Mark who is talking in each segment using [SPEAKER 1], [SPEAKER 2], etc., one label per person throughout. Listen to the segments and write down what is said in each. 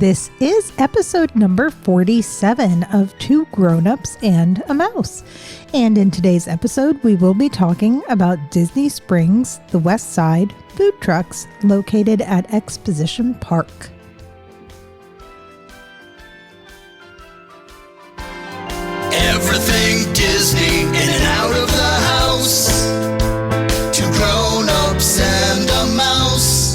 [SPEAKER 1] This is episode number 47 of Two Grown-Ups and a Mouse. And in today's episode, we will be talking about Disney Springs, the Westside food trucks located at Exposition Park.
[SPEAKER 2] Everything Disney in and out of the house. Two grown-ups and a mouse.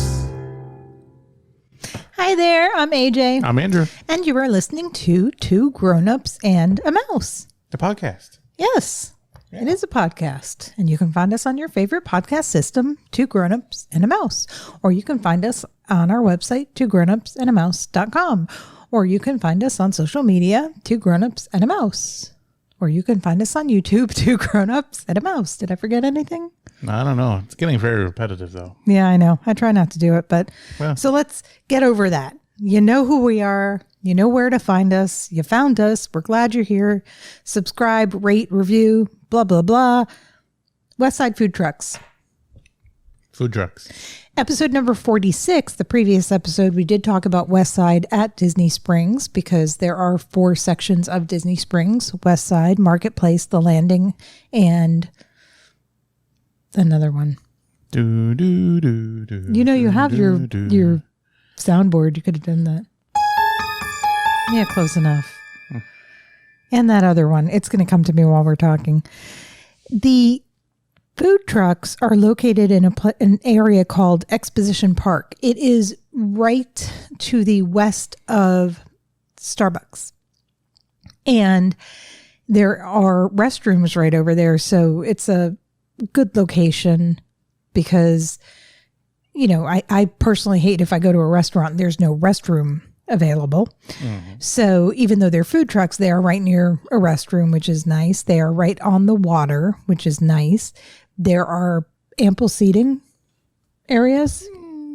[SPEAKER 1] Hi there, I'm AJ.
[SPEAKER 3] I'm Andrew.
[SPEAKER 1] And you are listening to Two Grown-Ups and a Mouse.
[SPEAKER 3] The podcast.
[SPEAKER 1] Yes, It is a podcast. And you can find us on your favorite podcast system, Two Grown-Ups and a Mouse. Or you can find us on our website, twogrownupsandamouse.com. Or you can find us on social media, Two Grown-Ups and a Mouse. Or you can find us on YouTube, Two Grown-Ups and a Mouse. Did I forget anything?
[SPEAKER 3] I don't know. It's getting very repetitive, though.
[SPEAKER 1] Yeah, I know. I try not to do it, but so let's get over that. You know who we are. You know where to find us. You found us. We're glad you're here. Subscribe, rate, review, blah, blah, blah. Westside Food Trucks.
[SPEAKER 3] Food trucks.
[SPEAKER 1] Episode number 46, the previous episode, we did talk about Westside at Disney Springs because there are 4 sections of Disney Springs: Westside, Marketplace, The Landing, and another one.
[SPEAKER 3] Do, do, do, do,
[SPEAKER 1] you know, you have
[SPEAKER 3] do,
[SPEAKER 1] your
[SPEAKER 3] do.
[SPEAKER 1] your soundboard. You could have done that. Yeah, close enough. And that other one. It's going to come to me while we're talking. The food trucks are located in an area called Exposition Park. It is right to the west of Starbucks. And there are restrooms right over there. So it's a good location because, you know, I personally hate if I go to a restaurant and there's no restroom available. Mm-hmm. So even though they're food trucks, they are right near a restroom, which is nice. They are right on the water, which is nice. There are ample seating areas.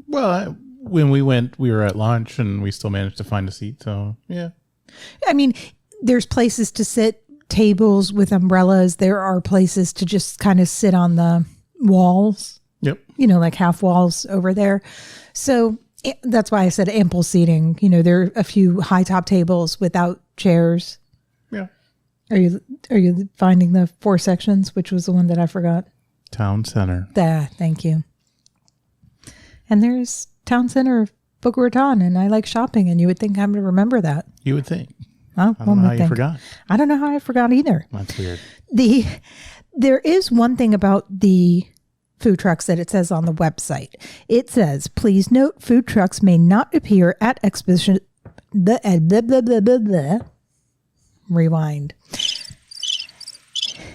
[SPEAKER 3] Well, when we went, we were at lunch and we still managed to find a seat. So, yeah.
[SPEAKER 1] I mean, there's places to sit, tables with umbrellas. There are places to just kind of sit on the walls.
[SPEAKER 3] Yep.
[SPEAKER 1] You know, like half walls over there. So that's why I said ample seating. You know, there are a few high top tables without chairs.
[SPEAKER 3] Yeah.
[SPEAKER 1] Are you finding the 4 sections? Which was the one that I forgot?
[SPEAKER 3] Town Center.
[SPEAKER 1] Thank you. And there's Town Center of Boca Raton, and I like shopping, and you would think I'm going to remember that.
[SPEAKER 3] You would think.
[SPEAKER 1] Oh,
[SPEAKER 3] I don't know how you forgot.
[SPEAKER 1] I don't know how I forgot either.
[SPEAKER 3] That's weird.
[SPEAKER 1] There is one thing about the food trucks that it says on the website. It says, please note, food trucks may not appear at Exposition. Rewind.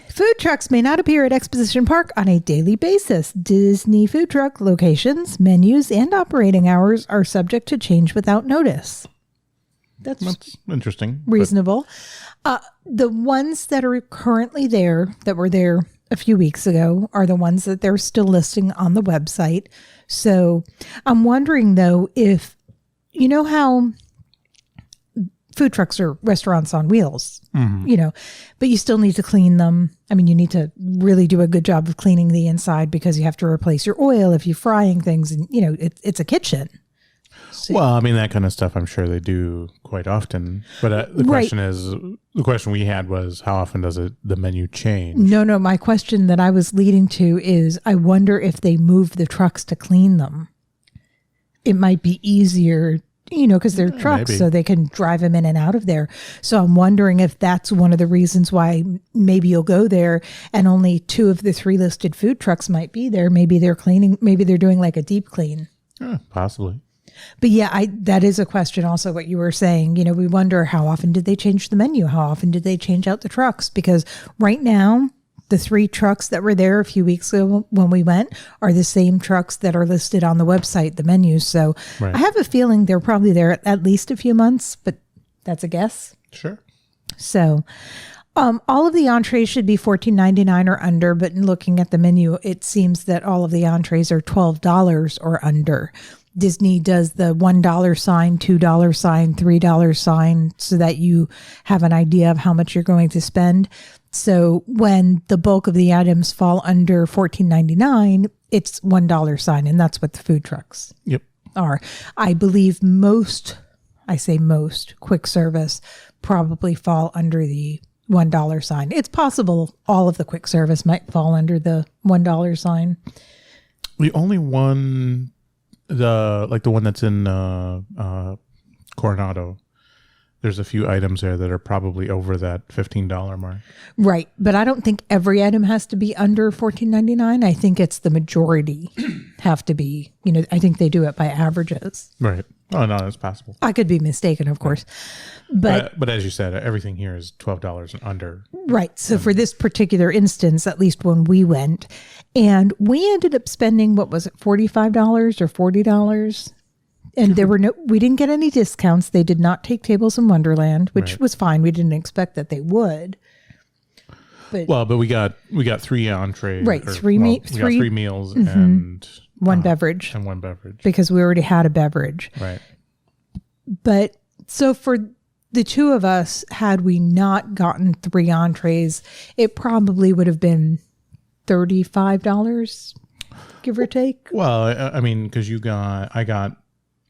[SPEAKER 1] Food trucks may not appear at Exposition Park on a daily basis. Disney food truck locations, menus, and operating hours are subject to change without notice. That's
[SPEAKER 3] interesting.
[SPEAKER 1] Reasonable. The ones that are currently there, that were there a few weeks ago, are the ones that they're still listing on the website. So I'm wondering, though, if, you know how food trucks are restaurants on wheels, you know, but you still need to clean them. I mean, you need to really do a good job of cleaning the inside because you have to replace your oil if you're frying things, and, you know, it's a kitchen. So,
[SPEAKER 3] well, I mean, that kind of stuff I'm sure they do quite often. But the question we had was, how often does the menu change?
[SPEAKER 1] No, my question that I was leading to is, I wonder if they move the trucks to clean them. It might be easier, you know, because they're trucks,
[SPEAKER 3] maybe.
[SPEAKER 1] So they can drive them in and out of there. So I'm wondering if that's one of the reasons why maybe you'll go there and only 2 of the 3 listed food trucks might be there. Maybe they're cleaning, maybe they're doing like a deep clean.
[SPEAKER 3] Possibly.
[SPEAKER 1] But yeah, that is a question also, what you were saying. You know, we wonder, how often did they change the menu? How often did they change out the trucks? Because right now, the 3 trucks that were there a few weeks ago when we went are the same trucks that are listed on the website, the menus. So right. I have a feeling they're probably there at least a few months, but that's a guess.
[SPEAKER 3] Sure.
[SPEAKER 1] So all of the entrees should be $14.99 or under, but in looking at the menu, it seems that all of the entrees are $12 or under. Disney does the $1 sign, $2 sign, $3 sign so that you have an idea of how much you're going to spend. So when the bulk of the items fall under $14.99, it's $1 sign, and that's what the food trucks
[SPEAKER 3] are.
[SPEAKER 1] I believe most I say most, quick service probably fall under the $1 sign. It's possible all of the quick service might fall under the $1 sign.
[SPEAKER 3] The only one, the one that's in Coronado, there's a few items there that are probably over that $15 mark.
[SPEAKER 1] Right. But I don't think every item has to be under $14.99. I think it's the majority have to be, I think they do it by averages.
[SPEAKER 3] Right. Oh, no, that's possible.
[SPEAKER 1] I could be mistaken, of course. But
[SPEAKER 3] as you said, everything here is $12 and under.
[SPEAKER 1] Right. So for this particular instance, at least when we went, and we ended up spending, what was it, $45 or $40? And we didn't get any discounts. They did not take Tables in Wonderland, which was fine. We didn't expect that they would. But
[SPEAKER 3] we got 3 entrees.
[SPEAKER 1] Right.
[SPEAKER 3] We got 3 meals and
[SPEAKER 1] one beverage.
[SPEAKER 3] And one beverage.
[SPEAKER 1] Because we already had a beverage.
[SPEAKER 3] Right.
[SPEAKER 1] But so for the two of us, had we not gotten 3 entrees, it probably would have been $35, give or take.
[SPEAKER 3] Well, I mean, because I got.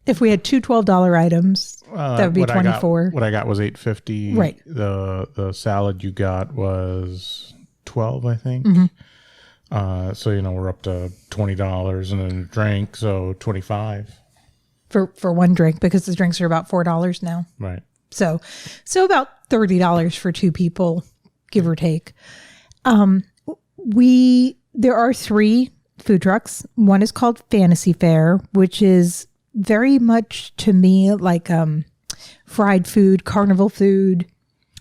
[SPEAKER 1] If we had 2 $12 items, that would be $24.
[SPEAKER 3] What I got was $8.50.
[SPEAKER 1] Right.
[SPEAKER 3] The salad you got was $12, I think.
[SPEAKER 1] Mm-hmm.
[SPEAKER 3] So we're up to $20, and then a drink, so $25
[SPEAKER 1] for one drink, because the drinks are about $4 now.
[SPEAKER 3] Right.
[SPEAKER 1] So about $30 for 2 people, give or take. There are 3 food trucks. One is called Fantasy Fair, which is very much to me like fried food, carnival food,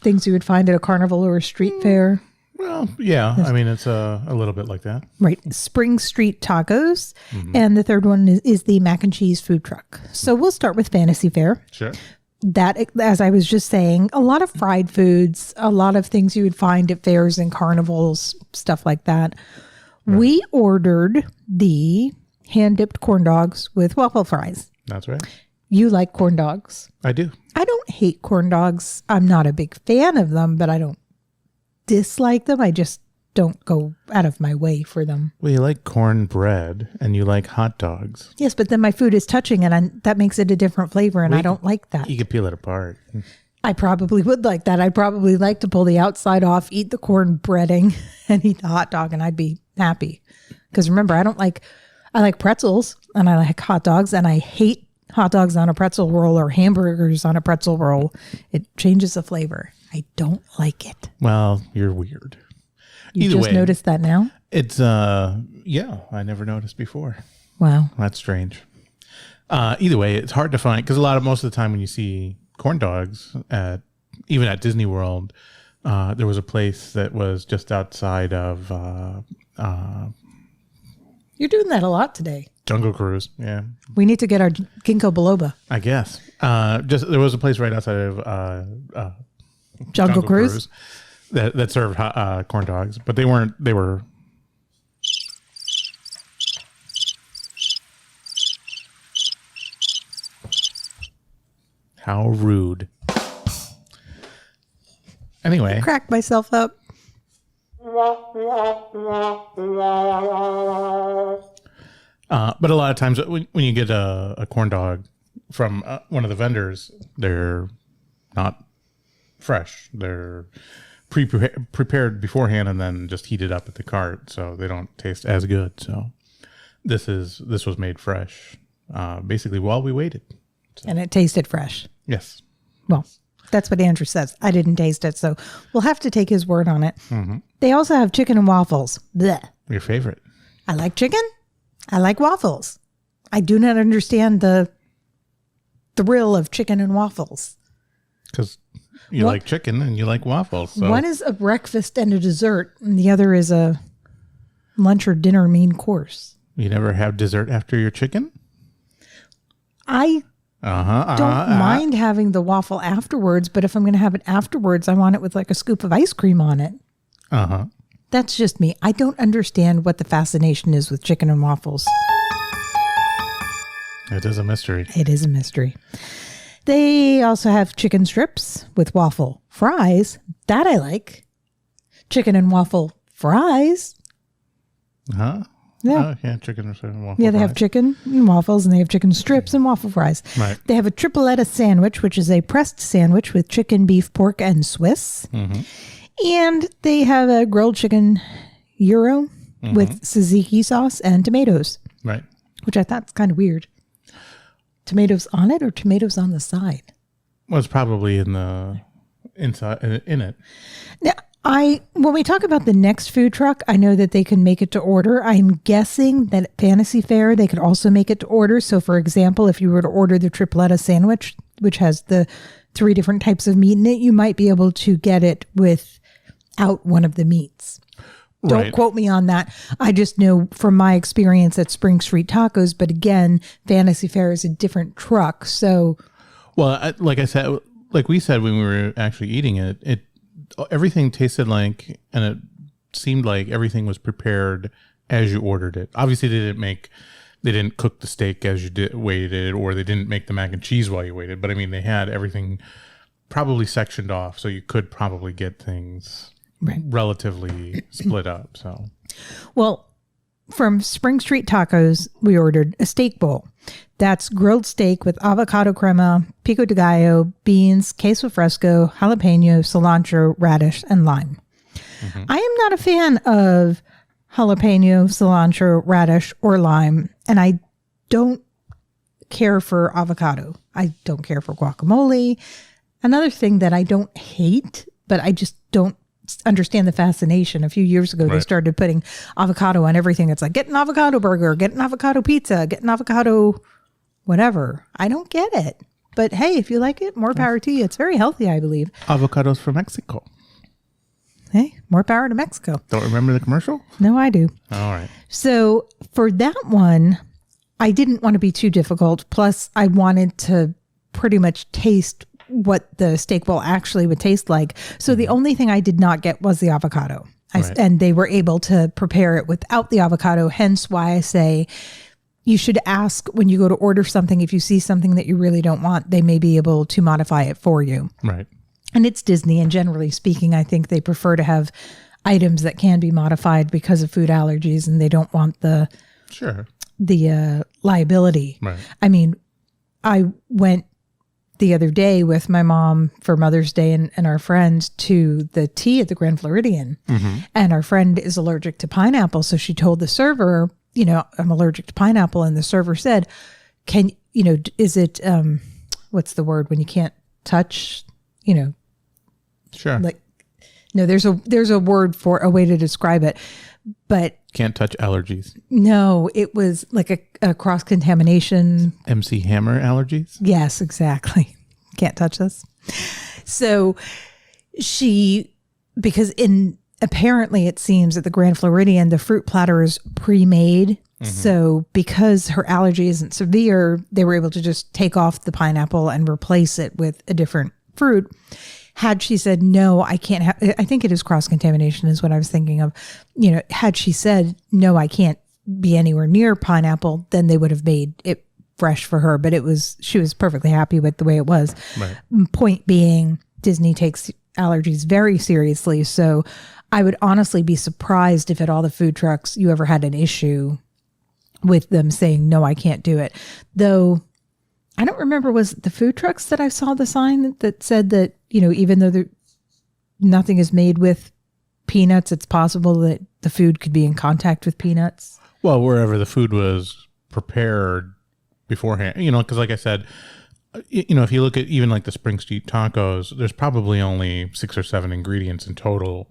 [SPEAKER 1] things you would find at a carnival or a street fair.
[SPEAKER 3] Well, yeah. I mean, it's a little bit like that.
[SPEAKER 1] Right. Spring Street Tacos. Mm-hmm. And the third one is the mac and cheese food truck. So we'll start with Fantasy Fair.
[SPEAKER 3] Sure.
[SPEAKER 1] That, as I was just saying, a lot of fried foods, a lot of things you would find at fairs and carnivals, stuff like that. Right. We ordered the hand-dipped corn dogs with waffle fries.
[SPEAKER 3] That's right.
[SPEAKER 1] You like corn dogs?
[SPEAKER 3] I do.
[SPEAKER 1] I don't hate corn dogs. I'm not a big fan of them, but I don't dislike them. I just don't go out of my way for them.
[SPEAKER 3] Well, you like cornbread and you like hot dogs.
[SPEAKER 1] Yes, but then my food is touching and that makes it a different flavor, and I don't like that.
[SPEAKER 3] You could peel it apart.
[SPEAKER 1] I probably would like that. I'd probably like to pull the outside off, eat the corn breading, and eat the hot dog, and I'd be happy. Because remember, I like pretzels, and I like hot dogs, and I hate hot dogs on a pretzel roll or hamburgers on a pretzel roll. It changes the flavor. I don't like it.
[SPEAKER 3] Well, you're weird.
[SPEAKER 1] You just noticed that now?
[SPEAKER 3] It's, yeah, I never noticed before.
[SPEAKER 1] Wow.
[SPEAKER 3] That's strange. Either way, it's hard to find, because most of the time when you see corn dogs, even at Disney World, there was a place that was just outside of...
[SPEAKER 1] You're doing that a lot today.
[SPEAKER 3] Jungle Cruise, yeah.
[SPEAKER 1] We need to get our ginkgo biloba.
[SPEAKER 3] I guess. There was a place right outside of
[SPEAKER 1] Jungle Cruise
[SPEAKER 3] that served corn dogs, but they were how rude. Anyway.
[SPEAKER 1] Crack myself up.
[SPEAKER 3] But a lot of times when you get a corn dog from one of the vendors, they're not fresh. They're prepared beforehand and then just heated up at the cart, so they don't taste as good. So this was made fresh, basically while we waited. So.
[SPEAKER 1] And it tasted fresh.
[SPEAKER 3] Yes.
[SPEAKER 1] Well, that's what Andrew says. I didn't taste it, so we'll have to take his word on it. Mm-hmm. They also have chicken and waffles. Blech.
[SPEAKER 3] Your favorite.
[SPEAKER 1] I like chicken. I like waffles. I do not understand the thrill of chicken and waffles.
[SPEAKER 3] Because you like chicken and you like waffles. So.
[SPEAKER 1] One is a breakfast and a dessert, and the other is a lunch or dinner main course.
[SPEAKER 3] You never have dessert after your chicken?
[SPEAKER 1] I don't mind having the waffle afterwards, but if I'm going to have it afterwards, I want it with like a scoop of ice cream on it.
[SPEAKER 3] Uh-huh.
[SPEAKER 1] That's just me. I don't understand what the fascination is with chicken and waffles.
[SPEAKER 3] It is a mystery.
[SPEAKER 1] It is a mystery. They also have chicken strips with waffle fries. That I like. Chicken and waffle fries.
[SPEAKER 3] Huh?
[SPEAKER 1] Yeah.
[SPEAKER 3] Yeah, chicken and waffle
[SPEAKER 1] Yeah, they have
[SPEAKER 3] fries.
[SPEAKER 1] chicken and waffles, and they have chicken strips and waffle fries.
[SPEAKER 3] Right.
[SPEAKER 1] They have a tripletta sandwich, which is a pressed sandwich with chicken, beef, pork, and Swiss. And they have a grilled chicken gyro with tzatziki sauce and tomatoes,
[SPEAKER 3] Right.
[SPEAKER 1] which I thought's kind of weird. Tomatoes on it or tomatoes on the side?
[SPEAKER 3] Well, it's probably in the inside in it.
[SPEAKER 1] Now, when we talk about the next food truck, I know that they can make it to order. I'm guessing that at Fantasy Fair, they could also make it to order. So, for example, if you were to order the tripletta sandwich, which has the 3 different types of meat in it, you might be able to get it without one of the meats. Don't
[SPEAKER 3] Right.
[SPEAKER 1] quote me on that. I just know from my experience at Spring Street Tacos. But again, Fantasy Fair is a different truck. So,
[SPEAKER 3] Well, like I said, like we said when we were actually eating it, everything tasted like, and it seemed like everything was prepared as you ordered it. Obviously, they didn't cook the steak as you waited, or they didn't make the mac and cheese while you waited. But I mean, they had everything probably sectioned off, so you could probably get things relatively split up. So,
[SPEAKER 1] well, from Spring Street Tacos, we ordered a steak bowl. That's grilled steak with avocado crema, pico de gallo, beans, queso fresco, jalapeno, cilantro, radish, and lime. I am not a fan of jalapeno, cilantro, radish, or lime, and I don't care for avocado. I don't care for guacamole. Another thing that I don't hate, but I just don't understand the fascination. A few years ago, they started putting avocado on everything. It's like, get an avocado burger, get an avocado pizza, get an avocado whatever. I don't get it. But hey, if you like it, more power to you. It's very healthy, I believe.
[SPEAKER 3] avocados from Mexico.
[SPEAKER 1] Hey, more power to Mexico.
[SPEAKER 3] Don't remember the commercial?
[SPEAKER 1] No, I do.
[SPEAKER 3] All right.
[SPEAKER 1] So for that one, I didn't want to be too difficult. Plus, I wanted to pretty much taste what the steak bowl actually would taste like. So the only thing I did not get was the avocado. And they were able to prepare it without the avocado. Hence why I say you should ask when you go to order something, if you see something that you really don't want, they may be able to modify it for you.
[SPEAKER 3] Right.
[SPEAKER 1] And it's Disney, and generally speaking, I think they prefer to have items that can be modified because of food allergies, and they don't want the liability.
[SPEAKER 3] Right.
[SPEAKER 1] I mean, I went the other day with my mom for Mother's Day and our friends to the tea at the Grand Floridian. And our friend is allergic to pineapple. So she told the server, I'm allergic to pineapple. And the server said, is it, what's the word when you can't touch,
[SPEAKER 3] Sure.
[SPEAKER 1] like, no, there's a word for a way to describe it, but
[SPEAKER 3] Can't touch allergies.
[SPEAKER 1] no, it was like a cross-contamination.
[SPEAKER 3] MC Hammer allergies?
[SPEAKER 1] Yes, exactly. Can't touch this. So because apparently it seems at the Grand Floridian, the fruit platter is pre-made. So because her allergy isn't severe, they were able to just take off the pineapple and replace it with a different fruit. Had she said, no, I can't have, I think it is cross-contamination is what I was thinking of. Had she said, no, I can't be anywhere near pineapple, then they would have made it fresh for her. But she was perfectly happy with the way it was.
[SPEAKER 3] Right.
[SPEAKER 1] Point being, Disney takes allergies very seriously. So I would honestly be surprised if at all the food trucks you ever had an issue with them saying, no, I can't do it. Though I don't remember, was it the food trucks that I saw the sign that said that, even though nothing is made with peanuts, it's possible that the food could be in contact with peanuts.
[SPEAKER 3] Well, wherever the food was prepared beforehand, because like I said, if you look at even like the Spring Street tacos, there's probably only 6 or 7 ingredients in total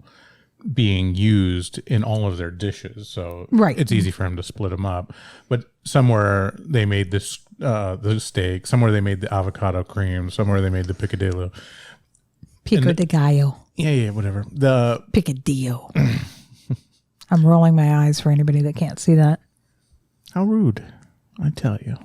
[SPEAKER 3] being used in all of their dishes. So it's easy for them to split them up. But somewhere they made this, the steak, somewhere they made the avocado cream, somewhere they made the picadillo.
[SPEAKER 1] Pico de gallo.
[SPEAKER 3] Yeah, whatever. The
[SPEAKER 1] Picadillo. I'm rolling my eyes for anybody that can't see that.
[SPEAKER 3] How rude, I tell you.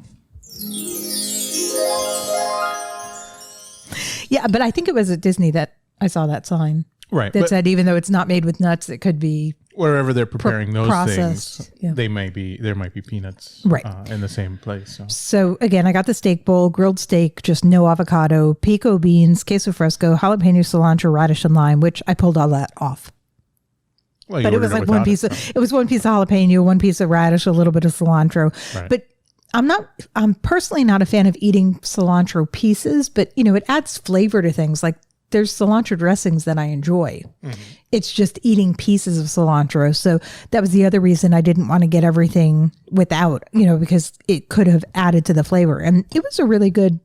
[SPEAKER 1] Yeah, but I think it was at Disney that I saw that sign.
[SPEAKER 3] Right.
[SPEAKER 1] That said, even though it's not made with nuts, it could be
[SPEAKER 3] wherever they're preparing those
[SPEAKER 1] processed,
[SPEAKER 3] things,
[SPEAKER 1] yeah.
[SPEAKER 3] there might be peanuts in the same place.
[SPEAKER 1] So again, I got the steak bowl, grilled steak, just no avocado, pico beans, queso fresco, jalapeno, cilantro, radish, and lime, which I pulled all that off.
[SPEAKER 3] Well,
[SPEAKER 1] but it was like one piece of jalapeno, one piece of radish, a little bit of cilantro.
[SPEAKER 3] Right.
[SPEAKER 1] But I'm personally not a fan of eating cilantro pieces, but it adds flavor to things. Like there's cilantro dressings that I enjoy. Mm-hmm. It's just eating pieces of cilantro. So that was the other reason I didn't want to get everything without, because it could have added to the flavor. And it was a really good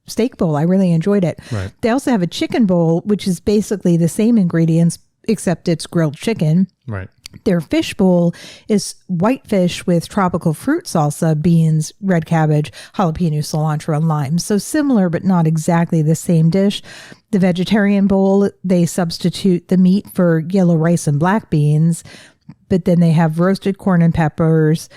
[SPEAKER 1] steak bowl. I really enjoyed it.
[SPEAKER 3] Right.
[SPEAKER 1] They also have a chicken bowl, which is basically the same ingredients, except it's grilled chicken.
[SPEAKER 3] Right.
[SPEAKER 1] Their fish bowl is white fish with tropical fruit salsa, beans, red cabbage, jalapeno, cilantro, and lime. So similar, but not exactly the same dish. The vegetarian bowl, they substitute the meat for yellow rice and black beans, but then they have roasted corn and peppers,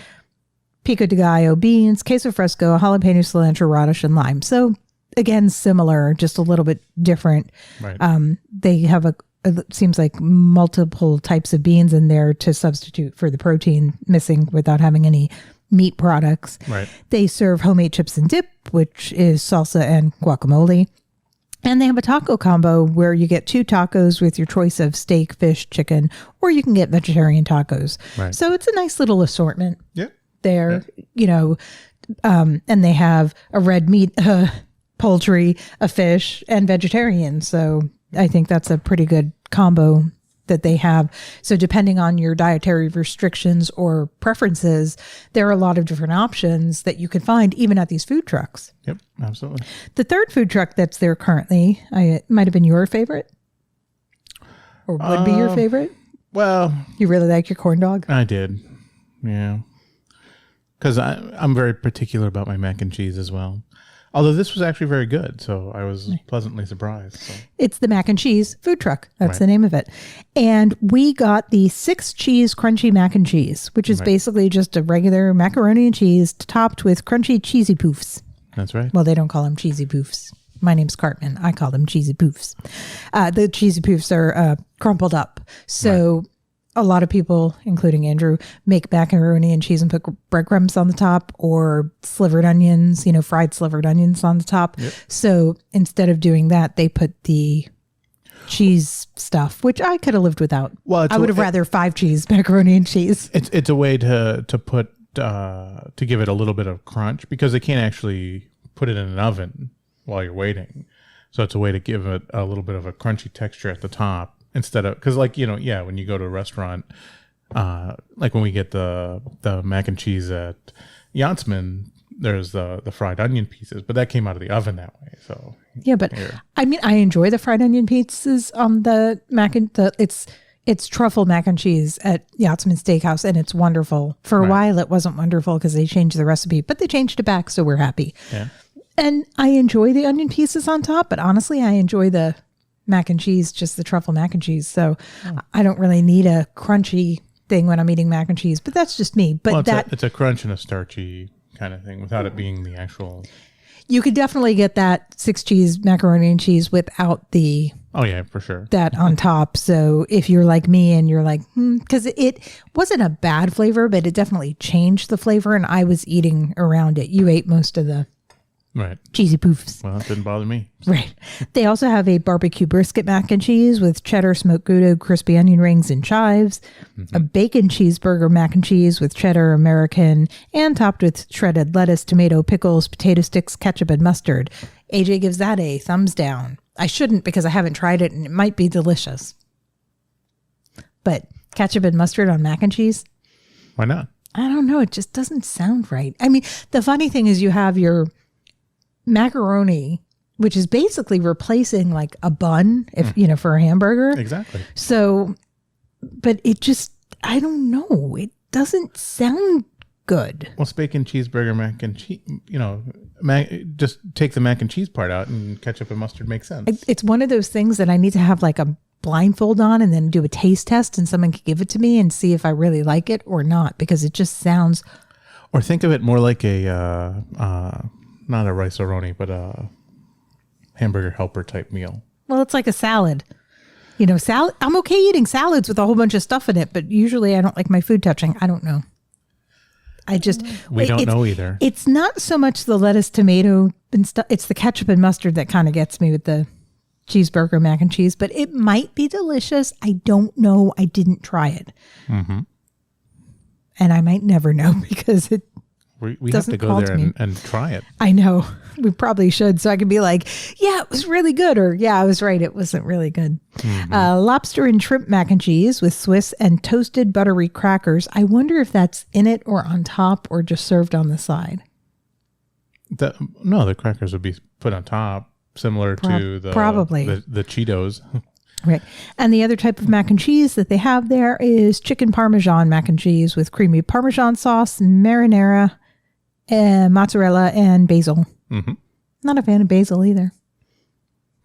[SPEAKER 1] pico de gallo beans, queso fresco, jalapeno, cilantro, radish, and lime. So again, similar, just a little bit different.
[SPEAKER 3] Right.
[SPEAKER 1] They have it seems like multiple types of beans in there to substitute for the protein missing without having any meat products.
[SPEAKER 3] Right.
[SPEAKER 1] They serve homemade chips and dip, which is salsa and guacamole. And they have a taco combo where you get 2 tacos with your choice of steak, fish, chicken, or you can get vegetarian tacos.
[SPEAKER 3] Right.
[SPEAKER 1] So it's a nice little assortment there,
[SPEAKER 3] Yeah.
[SPEAKER 1] And they have a red meat, poultry, a fish, and vegetarian. So I think that's a pretty good combo that they have. So depending on your dietary restrictions or preferences, there are a lot of different options that you can find even at these food trucks.
[SPEAKER 3] Yep, absolutely.
[SPEAKER 1] The third food truck that's there currently, it might have been your favorite or would be your favorite.
[SPEAKER 3] Well,
[SPEAKER 1] You really like your corn dog?
[SPEAKER 3] I did. Yeah. Because I'm very particular about my mac and cheese as well. Although this was actually very good, so I was pleasantly surprised. So.
[SPEAKER 1] It's the mac and cheese food truck. That's
[SPEAKER 3] Right.
[SPEAKER 1] the name of it. And we got the 6 cheese crunchy mac and cheese, which is basically just a regular macaroni and cheese topped with crunchy cheesy poofs.
[SPEAKER 3] That's right.
[SPEAKER 1] Well, they don't call them cheesy poofs. My name's Cartman. I call them cheesy poofs. The cheesy poofs are crumpled up. So a lot of people, including Andrew, make macaroni and cheese and put breadcrumbs on the top or slivered onions, fried slivered onions on the top.
[SPEAKER 3] Yep.
[SPEAKER 1] So instead of doing that, they put the cheese stuff, which I could have lived without.
[SPEAKER 3] Well,
[SPEAKER 1] I would have rather 5 cheese macaroni and cheese.
[SPEAKER 3] It's a way to put to give it a little bit of crunch because they can't actually put it in an oven while you're waiting. So it's a way to give it a little bit of a crunchy texture at the top. Instead of, because when you go to a restaurant, like when we get the mac and cheese at Yachtsman, there's the fried onion pieces, but that came out of the oven that way. So
[SPEAKER 1] yeah, but I mean, I enjoy the fried onion pieces on the mac and it's truffle mac and cheese at Yachtsman Steakhouse, and it's wonderful. For a while, it wasn't wonderful because they changed the recipe, but they changed it back, so we're happy.
[SPEAKER 3] Yeah,
[SPEAKER 1] and I enjoy the onion pieces on top, but honestly, I enjoy the mac and cheese, just the truffle mac and cheese. So I don't really need a crunchy thing when I'm eating mac and cheese, but that's just me. But
[SPEAKER 3] it's a crunch and a starchy kind of thing without it being the actual.
[SPEAKER 1] You could definitely get that 6 cheese macaroni and cheese without the.
[SPEAKER 3] Oh yeah, for sure.
[SPEAKER 1] That on top. So if you're like me and you're like, because it wasn't a bad flavor, but it definitely changed the flavor, and I was eating around it. You ate most of the.
[SPEAKER 3] Right.
[SPEAKER 1] Cheesy poofs.
[SPEAKER 3] Well, that didn't bother me.
[SPEAKER 1] Right. They also have a barbecue brisket mac and cheese with cheddar, smoked Gouda, crispy onion rings, and chives. A bacon cheeseburger mac and cheese with cheddar, American, and topped with shredded lettuce, tomato, pickles, potato sticks, ketchup, and mustard. AJ gives that a thumbs down. I shouldn't because I haven't tried it and it might be delicious. But ketchup and mustard on mac and cheese?
[SPEAKER 3] Why not?
[SPEAKER 1] I don't know. It just doesn't sound right. I mean, the funny thing is you have your macaroni, which is basically replacing like a bun, if for a hamburger.
[SPEAKER 3] Exactly.
[SPEAKER 1] So, but it just, I don't know. It doesn't sound good.
[SPEAKER 3] Well, bacon cheeseburger mac and cheese, just take the mac and cheese part out and ketchup and mustard makes sense.
[SPEAKER 1] It's one of those things that I need to have like a blindfold on and then do a taste test and someone can give it to me and see if I really like it or not, because it just sounds.
[SPEAKER 3] Or think of it more like a, not a rice-a-roni, but a hamburger helper type meal.
[SPEAKER 1] Well, it's like a salad. Salad. I'm okay eating salads with a whole bunch of stuff in it, but usually I don't like my food touching. I don't know.
[SPEAKER 3] We don't know either.
[SPEAKER 1] It's not so much the lettuce, tomato, and stuff. It's the ketchup and mustard that kind of gets me with the cheeseburger mac and cheese, but it might be delicious. I don't know. I didn't try it.
[SPEAKER 3] Mm-hmm.
[SPEAKER 1] And I might never know because it
[SPEAKER 3] We have
[SPEAKER 1] doesn't
[SPEAKER 3] to go
[SPEAKER 1] call
[SPEAKER 3] there
[SPEAKER 1] to me.
[SPEAKER 3] and try it.
[SPEAKER 1] I know. We probably should. So I can be like, yeah, it was really good. Or yeah, I was right. It wasn't really good. Lobster and shrimp mac and cheese with Swiss and toasted buttery crackers. I wonder if that's in it or on top or just served on the side.
[SPEAKER 3] No, the crackers would be put on top, similar to the Cheetos.
[SPEAKER 1] Right. And the other type of mac and cheese that they have there is chicken Parmesan mac and cheese with creamy Parmesan sauce, marinara, mozzarella, and basil.
[SPEAKER 3] Mm-hmm.
[SPEAKER 1] Not a fan of basil either.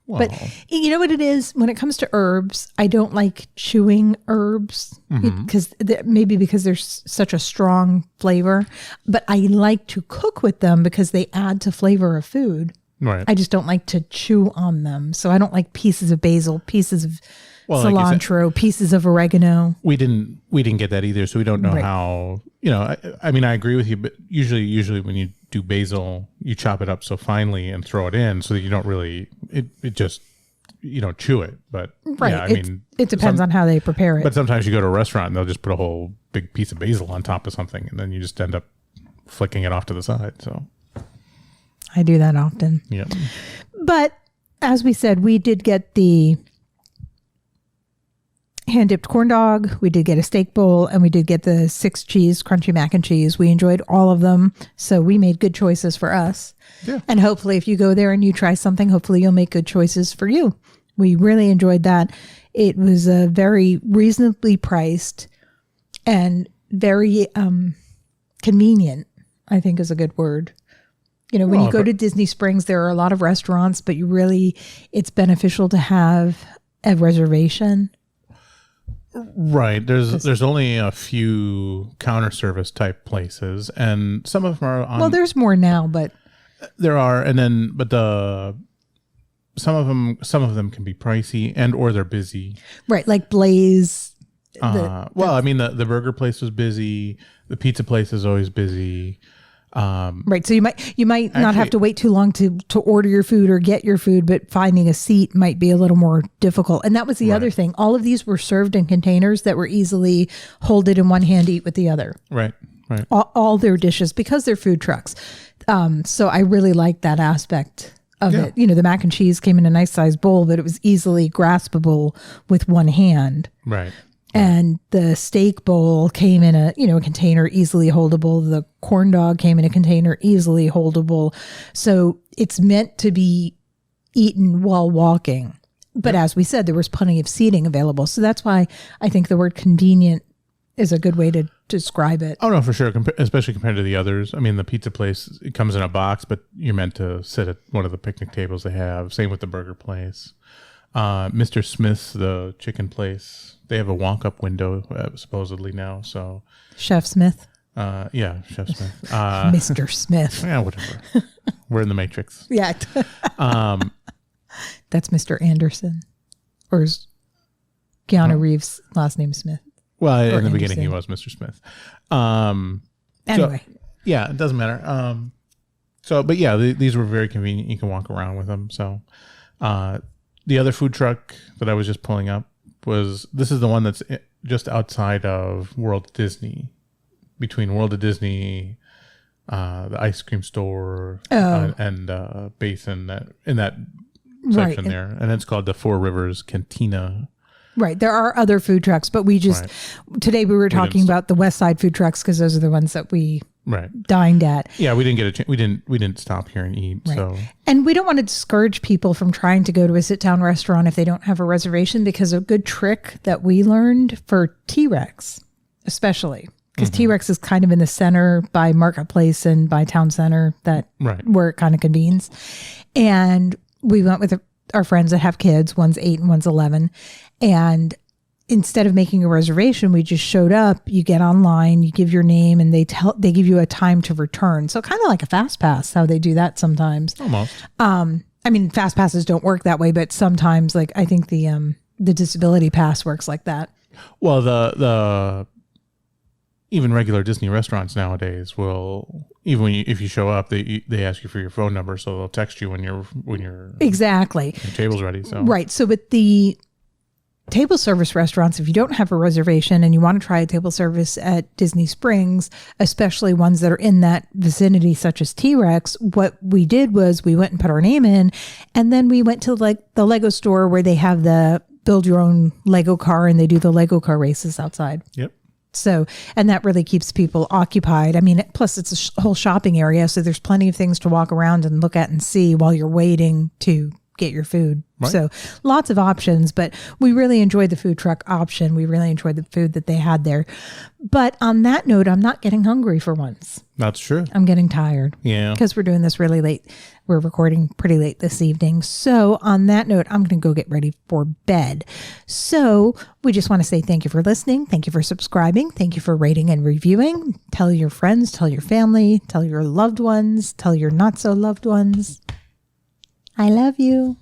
[SPEAKER 3] Well,
[SPEAKER 1] But you know what it is? When it comes to herbs, I don't like chewing herbs because maybe because there's such a strong flavor. But I like to cook with them because they add to flavor of food.
[SPEAKER 3] right.
[SPEAKER 1] I just don't like to chew on them. So I don't like pieces of basil, pieces of
[SPEAKER 3] Like you said,
[SPEAKER 1] cilantro, pieces of oregano.
[SPEAKER 3] we didn't get that either, so we don't know
[SPEAKER 1] Right.
[SPEAKER 3] how. I mean, I agree with you, but usually when you do basil, you chop it up so finely and throw it in, so that you don't really it just you don't chew it. But
[SPEAKER 1] Right.
[SPEAKER 3] yeah, I mean,
[SPEAKER 1] it depends on how they prepare it.
[SPEAKER 3] But sometimes you go to a restaurant and they'll just put a whole big piece of basil on top of something, and then you just end up flicking it off to the side. So
[SPEAKER 1] I do that often.
[SPEAKER 3] yeah,
[SPEAKER 1] But as we said, we did get the hand-dipped corn dog, we did get a steak bowl, and we did get the 6 cheese crunchy mac and cheese. We enjoyed all of them, so we made good choices for us.
[SPEAKER 3] Yeah.
[SPEAKER 1] And hopefully if you go there and you try something, hopefully you'll make good choices for you. We really enjoyed that. It was very reasonably priced and very convenient, I think is a good word. You know, when you go to Disney Springs, there are a lot of restaurants, but it's beneficial to have a reservation.
[SPEAKER 3] right. There's only a few counter service type places, and some of them are on.
[SPEAKER 1] Well, there's more now, but
[SPEAKER 3] There are, and then some of them can be pricey and or they're busy.
[SPEAKER 1] right, like Blaze.
[SPEAKER 3] I mean the burger place was busy. The pizza place is always busy.
[SPEAKER 1] Right, so you might not have to wait too long to order your food or get your food, but finding a seat might be a little more difficult. And that was the other thing. All of these were served in containers that were easily hold it in one hand, eat with the other.
[SPEAKER 3] Right.
[SPEAKER 1] All their dishes because they're food trucks. So I really liked that aspect of it. You know, the mac and cheese came in a nice sized bowl, but it was easily graspable with one hand.
[SPEAKER 3] Right.
[SPEAKER 1] And the steak bowl came in a container easily holdable. The corn dog came in a container easily holdable. So it's meant to be eaten while walking. But as we said, there was plenty of seating available. So that's why I think the word convenient is a good way to describe it.
[SPEAKER 3] Oh no, for sure. Especially compared to the others. I mean, the pizza place, it comes in a box, but you're meant to sit at one of the picnic tables they have. Same with the burger place. Mr. Smith's, the chicken place, they have a walk-up window supposedly now. So
[SPEAKER 1] Chef Smith.
[SPEAKER 3] Yeah, Chef Smith.
[SPEAKER 1] Mr. Smith.
[SPEAKER 3] Yeah, whatever. We're in the Matrix.
[SPEAKER 1] Yeah. That's Mr. Anderson. Or is Keanu Reeves' last name Smith?
[SPEAKER 3] Well, in the
[SPEAKER 1] Anderson.
[SPEAKER 3] beginning, he was Mr. Smith.
[SPEAKER 1] Anyway.
[SPEAKER 3] Yeah, it doesn't matter. But yeah, these were very convenient. You can walk around with them. So, the other food truck that I was just pulling up this is the one that's just outside of World Disney, between World of Disney, the ice cream store, and Basin in that section there, and it's called the Four Rivers Cantina.
[SPEAKER 1] Right. There are other food trucks, but today we were talking about the Westside food trucks because those are the ones that we dined at.
[SPEAKER 3] Yeah, we didn't get a chance. We didn't stop here and eat.
[SPEAKER 1] Right.
[SPEAKER 3] So,
[SPEAKER 1] and we don't want to discourage people from trying to go to a sit-down restaurant if they don't have a reservation, because a good trick that we learned for TRex, especially because TRex is kind of in the center by Marketplace and by Town Center, where it kind of convenes. And we went with our friends that have kids. One's 8 and one's 11. And instead of making a reservation, we just showed up. You get online, you give your name, and they give you a time to return. So kind of like a fast pass, how they do that sometimes.
[SPEAKER 3] Almost.
[SPEAKER 1] I mean, fast passes don't work that way, but sometimes, like I think the disability pass works like that.
[SPEAKER 3] Well, the even regular Disney restaurants nowadays will, even when if you show up, they ask you for your phone number, so they'll text you when your
[SPEAKER 1] Exactly.
[SPEAKER 3] table's ready. So
[SPEAKER 1] Right. So with the table service restaurants, if you don't have a reservation and you want to try a table service at Disney Springs, especially ones that are in that vicinity, such as TRex, what we did was we went and put our name in, and then we went to like the Lego store where they have the build your own Lego car and they do the Lego car races outside.
[SPEAKER 3] Yep.
[SPEAKER 1] So, and that really keeps people occupied. I mean, plus it's a whole shopping area. So there's plenty of things to walk around and look at and see while you're waiting to get your food.
[SPEAKER 3] Right.
[SPEAKER 1] So lots of options, but we really enjoyed the food truck option. We really enjoyed the food that they had there. But on that note, I'm not getting hungry for once.
[SPEAKER 3] That's true.
[SPEAKER 1] I'm getting tired.
[SPEAKER 3] Yeah.
[SPEAKER 1] Because we're doing this really late. We're recording pretty late this evening. So on that note, I'm going to go get ready for bed. So we just want to say thank you for listening. Thank you for subscribing. Thank you for rating and reviewing. Tell your friends, tell your family, tell your loved ones, tell your not so loved ones. I love you.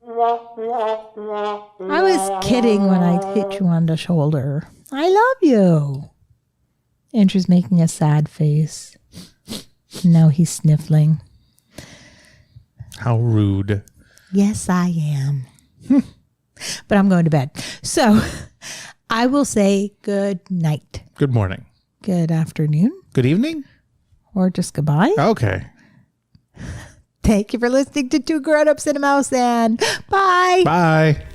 [SPEAKER 1] I was kidding when I hit you on the shoulder. I love you. Andrew's making a sad face. No, he's sniffling.
[SPEAKER 3] How rude.
[SPEAKER 1] Yes, I am. But I'm going to bed. So I will say good night.
[SPEAKER 3] Good morning.
[SPEAKER 1] Good afternoon.
[SPEAKER 3] Good evening.
[SPEAKER 1] Or just goodbye.
[SPEAKER 3] Okay.
[SPEAKER 1] Thank you for listening to Two Grown-Ups and a Mouse, and bye.
[SPEAKER 3] Bye.